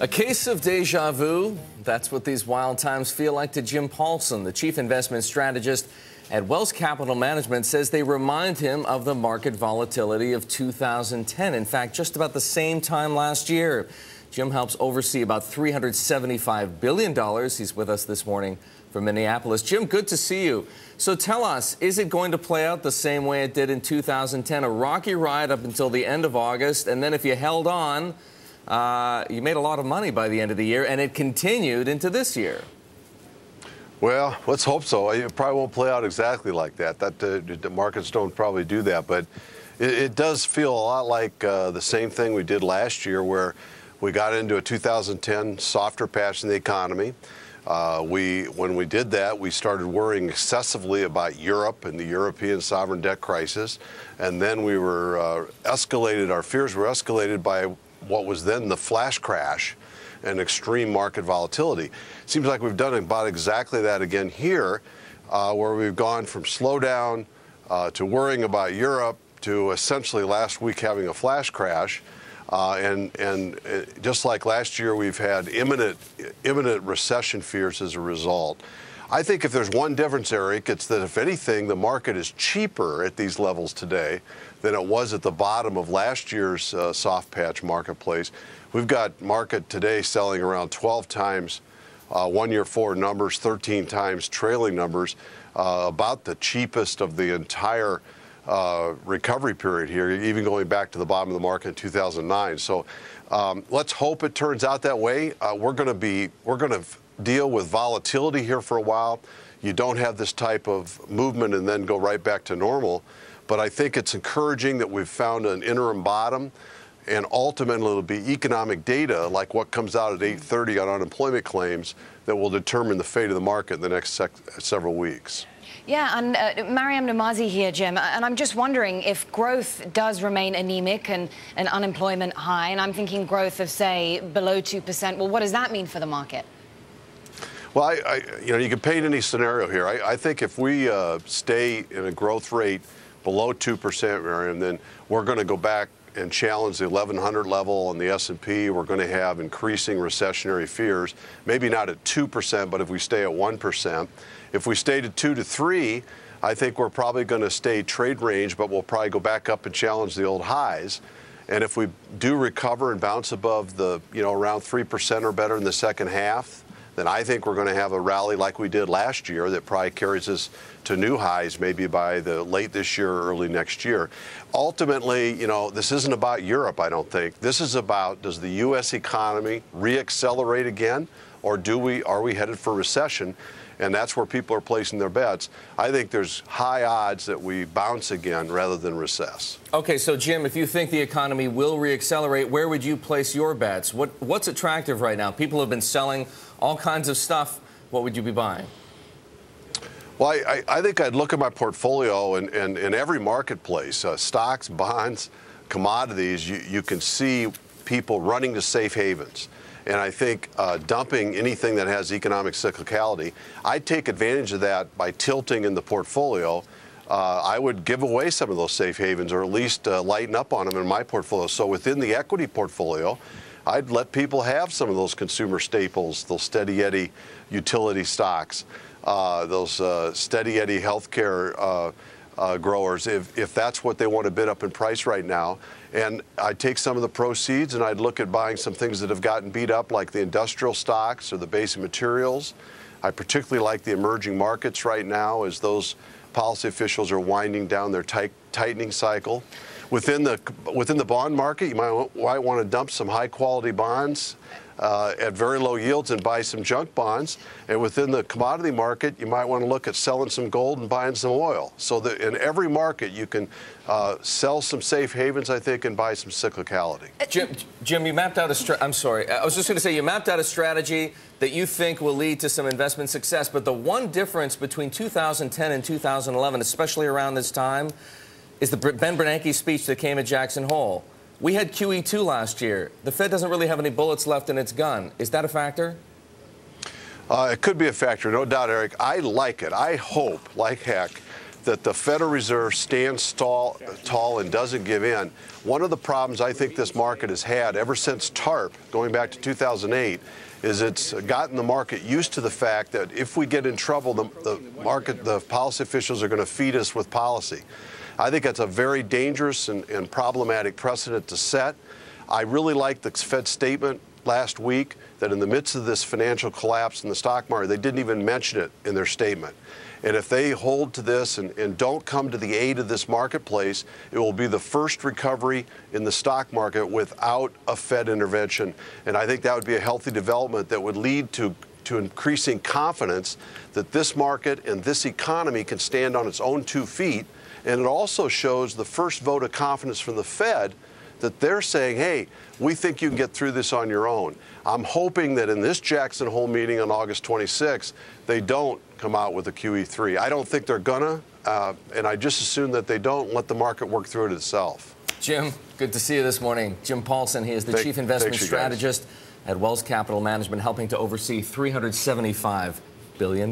A case of deja vu. That's what these wild times feel like to Jim Paulsen, the chief investment strategist at Wells Capital Management, says they remind him of the market volatility of 2010. In fact, just about the same time last year. Jim helps oversee about $375 billion. He's with us this morning from Minneapolis. Jim, good to see you. So tell us, is it going to play out the same way it did in 2010? A rocky ride up until the end of August, and then if you held on, you made a lot of money by the end of the year, and it continued into this year. Well, let's hope so. It probably won't play out exactly like that. The markets don't probably do that, but it does feel a lot like the same thing we did last year, where we got into a 2010 softer patch in the economy. When we did that, we started worrying excessively about Europe and the European sovereign debt crisis, and then we were our fears were escalated by what was then the flash crash and extreme market volatility. Seems like we've done about exactly that again here, where we've gone from slowdown to worrying about Europe to essentially last week having a flash crash. And just like last year, we've had imminent recession fears as a result. I think if there's one difference, Erik, it's that if anything, the market is cheaper at these levels today than it was at the bottom of last year's soft patch marketplace. We've got market today selling around 12 times one-year forward numbers, 13 times trailing numbers, about the cheapest of the entire recovery period here, even going back to the bottom of the market in 2009. So let's hope it turns out that way. We're going to deal with volatility here for a while. You don't have this type of movement and then go right back to normal. But I think it's encouraging that we've found an interim bottom, and ultimately it'll be economic data like what comes out at 8:30 on unemployment claims that will determine the fate of the market in the next several weeks. Yeah, and Maryam, Nemazee here, Jim, and I'm just wondering if growth does remain anemic and unemployment high, and I'm thinking growth of, say, below 2%, well, what does that mean for the market? Well, you can paint any scenario here. I think if we stay in a growth rate below 2%, Maryam, then we're going to go back and challenge the 1100 level on the S&P. We're going to have increasing recessionary fears, maybe not at 2%, but if we stay at 1%. If we stayed at 2 to 3, I think we're probably going to stay trade range, but we'll probably go back up and challenge the old highs. And if we do recover and bounce above the, around 3% or better in the second half, then I think we're going to have a rally like we did last year that probably carries us to new highs maybe by the late this year or early next year. Ultimately, this isn't about Europe, I don't think. This is about, does the U.S. economy reaccelerate again, or are we headed for recession? And that's where people are placing their bets. I think there's high odds that we bounce again rather than recess. Okay, so Jim, if you think the economy will reaccelerate, where would you place your bets? What's attractive right now? People have been selling all kinds of stuff. What would you be buying? Well, I think I'd look at my portfolio and in every marketplace, stocks, bonds, commodities, you can see people running to safe havens. And I think dumping anything that has economic cyclicality, I'd take advantage of that by tilting in the portfolio. I would give away some of those safe havens, or at least lighten up on them in my portfolio. So within the equity portfolio, I'd let people have some of those consumer staples, those steady Eddie utility stocks, those steady Eddie healthcare growers, if that's what they want to bid up in price right now. And I'd take some of the proceeds and I'd look at buying some things that have gotten beat up, like the industrial stocks or the basic materials. I particularly like the emerging markets right now, as those policy officials are winding down their tightening cycle. Within the bond market, you might want to dump some high-quality bonds at very low yields and buy some junk bonds. And within the commodity market, you might want to look at selling some gold and buying some oil. So that in every market, you can sell some safe havens, I think, and buy some cyclicality. Jim, you mapped out I'm sorry. I was just going to say, you mapped out a strategy that you think will lead to some investment success. But the one difference between 2010 and 2011, especially around this time, is the Ben Bernanke speech that came at Jackson Hole. We had QE2 last year. The Fed doesn't really have any bullets left in its gun. Is that a factor? It could be a factor, no doubt, Erik. I like it. I hope, like heck, that the Federal Reserve stands tall and doesn't give in. One of the problems I think this market has had ever since TARP, going back to 2008, is it's gotten the market used to the fact that if we get in trouble, the policy officials are going to feed us with policy. I think that's a very dangerous and problematic precedent to set. I really like the Fed statement last week that in the midst of this financial collapse in the stock market, they didn't even mention it in their statement. And if they hold to this and don't come to the aid of this marketplace, it will be the first recovery in the stock market without a Fed intervention. And I think that would be a healthy development that would lead to increasing confidence that this market and this economy can stand on its own 2 feet. And it also shows the first vote of confidence from the Fed that they're saying, hey, we think you can get through this on your own. I'm hoping that in this Jackson Hole meeting on August 26th, they don't come out with a QE3. I don't think they're gonna, and I just assume that they don't let the market work through it itself. Jim, good to see you this morning. Jim Paulsen, he is the Chief Investment Strategist at Wells Capital Management, helping to oversee $375 billion.